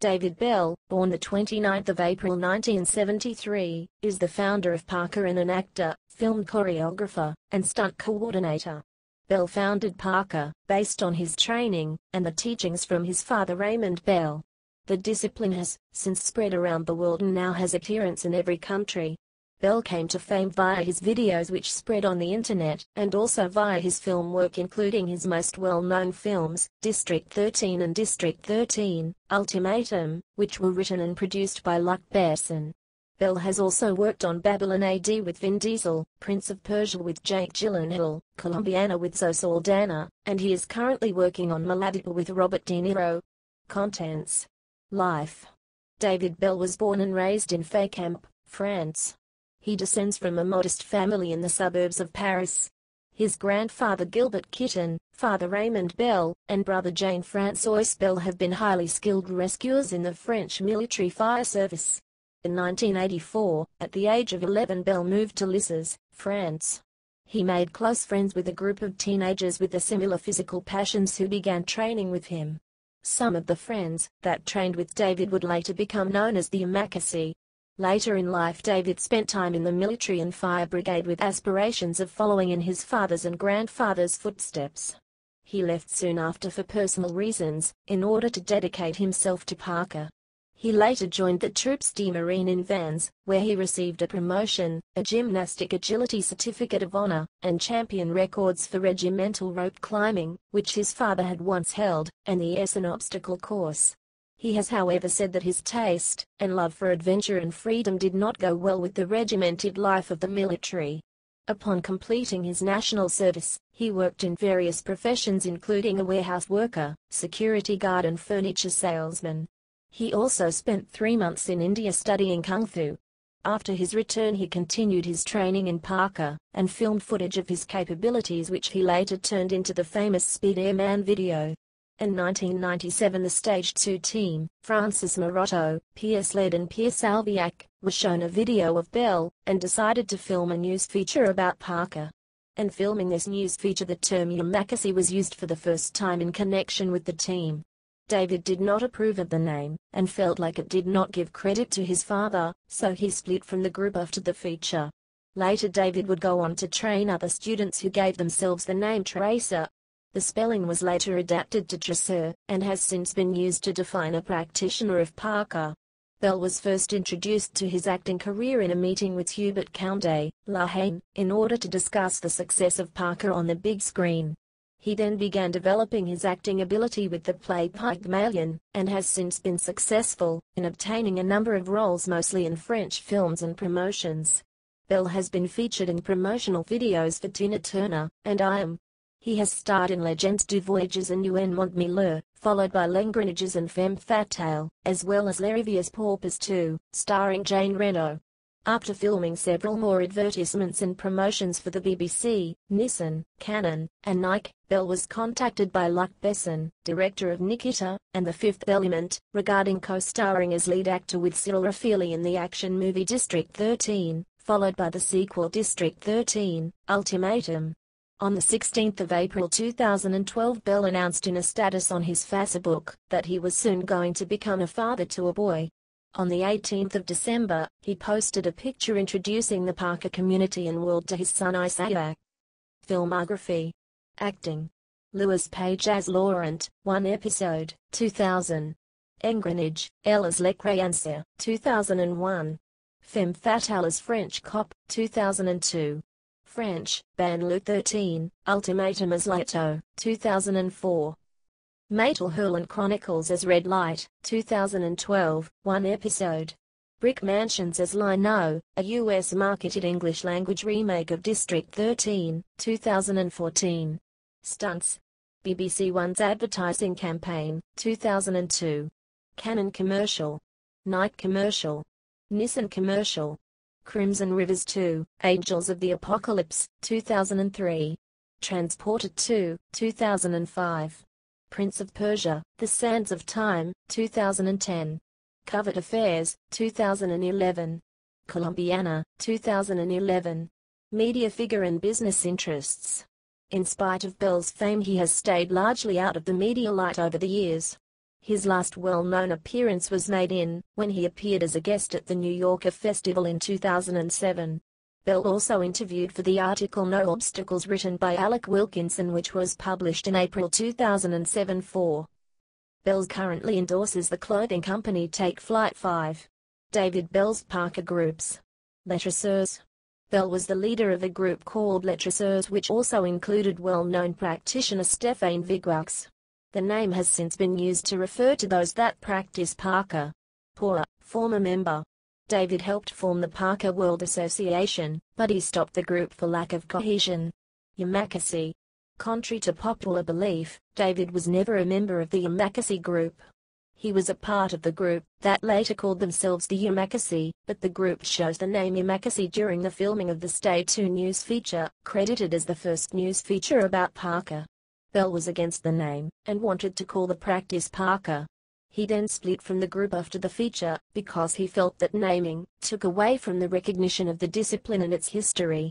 David Belle, born the 29th of April 1973, is the founder of Parkour and an actor, film choreographer, and stunt coordinator. Belle founded Parkour, based on his training, and the teachings from his father Raymond Belle. The discipline has since spread around the world and now has adherents in every country. Belle came to fame via his videos which spread on the internet, and also via his film work including his most well-known films, District 13 and District 13, Ultimatum, which were written and produced by Luc Besson. Belle has also worked on Babylon A.D. with Vin Diesel, Prince of Persia with Jake Gyllenhaal, Colombiana with Zoe Saldana, and he is currently working on Malavita with Robert De Niro. Contents. Life. David Belle was born and raised in Fécamp, France. He descends from a modest family in the suburbs of Paris. His grandfather Gilbert Kitten, father Raymond Belle, and brother Jean-François Belle have been highly skilled rescuers in the French military fire service. In 1984, at the age of 11, Belle moved to Lisieux, France. He made close friends with a group of teenagers with similar physical passions who began training with him. Some of the friends that trained with David would later become known as the Omakase. Later in life, David spent time in the military and fire brigade with aspirations of following in his father's and grandfather's footsteps. He left soon after for personal reasons, in order to dedicate himself to Parkour. He later joined the Troupes de Marine in Vannes, where he received a promotion, a gymnastic agility certificate of honor, and champion records for regimental rope climbing, which his father had once held, and the Essen obstacle course. He has however said that his taste and love for adventure and freedom did not go well with the regimented life of the military. Upon completing his national service, he worked in various professions including a warehouse worker, security guard and furniture salesman. He also spent 3 months in India studying Kung Fu. After his return he continued his training in Parkour, and filmed footage of his capabilities which he later turned into the famous Speed Airman video. In 1997 the Stage 2 team, Francis Marotto, Pierre Sled and Pierre Salviac, was shown a video of Belle, and decided to film a news feature about Parkour. In filming this news feature the term Omakase was used for the first time in connection with the team. David did not approve of the name, and felt like it did not give credit to his father, so he split from the group after the feature. Later David would go on to train other students who gave themselves the name Tracer. The spelling was later adapted to Tracer, and has since been used to define a practitioner of Parkour. Belle was first introduced to his acting career in a meeting with Hubert Condé, La Haine, in order to discuss the success of Parkour on the big screen. He then began developing his acting ability with the play Pygmalion, and has since been successful in obtaining a number of roles mostly in French films and promotions. Belle has been featured in promotional videos for Tina Turner and I Am. He has starred in Legends du Voyageurs and Un Monde Meilleur, followed by L'Engrenages and Femme Fatale, as well as Les Rivières Pourpres 2, starring Jane Reno. After filming several more advertisements and promotions for the BBC, Nissan, Canon, and Nike, Belle was contacted by Luc Besson, director of Nikita and The Fifth Element, regarding co-starring as lead actor with Cyril Raffaele in the action movie District 13, followed by the sequel District 13, Ultimatum. On the 16th of April 2012 Belle announced in a status on his Facebook that he was soon going to become a father to a boy. On the 18th of December, he posted a picture introducing the Parkour community and world to his son Isaac. Filmography. Acting. Louis Page as Laurent, 1 episode, 2000. Engrenage, Elle as Le Créancier, 2001. Femme Fatale as French Cop, 2002. French, Banlieue 13, Ultimatum as Leto, 2004. Matel Hurland Chronicles as Red Light, 2012, 1 episode. Brick Mansions as Lino, a US-marketed English-language remake of District 13, 2014. Stunts. BBC One's advertising campaign, 2002. Canon commercial. Nike commercial. Nissan commercial. Crimson Rivers 2, Angels of the Apocalypse, 2003. Transported 2, 2005. Prince of Persia, The Sands of Time, 2010. Covert Affairs, 2011. Colombiana, 2011. Media figure and business interests. In spite of Belle's fame, he has stayed largely out of the media light over the years. His last well-known appearance was made in when he appeared as a guest at the New Yorker Festival in 2007. Belle also interviewed for the article No Obstacles written by Alec Wilkinson, which was published in April 2007. Belle currently endorses the clothing company Take Flight 5. David Belle's Parkour groups. Les Traceurs. Belle was the leader of a group called Les Traceurs, which also included well-known practitioner Stéphane Vigouix. The name has since been used to refer to those that practice Parkour. Former member. David helped form the Parkour World Association, but he stopped the group for lack of cohesion. Yamakasi. Contrary to popular belief, David was never a member of the Yamakasi group. He was a part of the group that later called themselves the Yamakasi, but the group chose the name Yamakasi during the filming of the Stay Tuned news feature, credited as the first news feature about Parkour. Belle was against the name, and wanted to call the practice Parkour. He then split from the group after the feature, because he felt that naming took away from the recognition of the discipline and its history.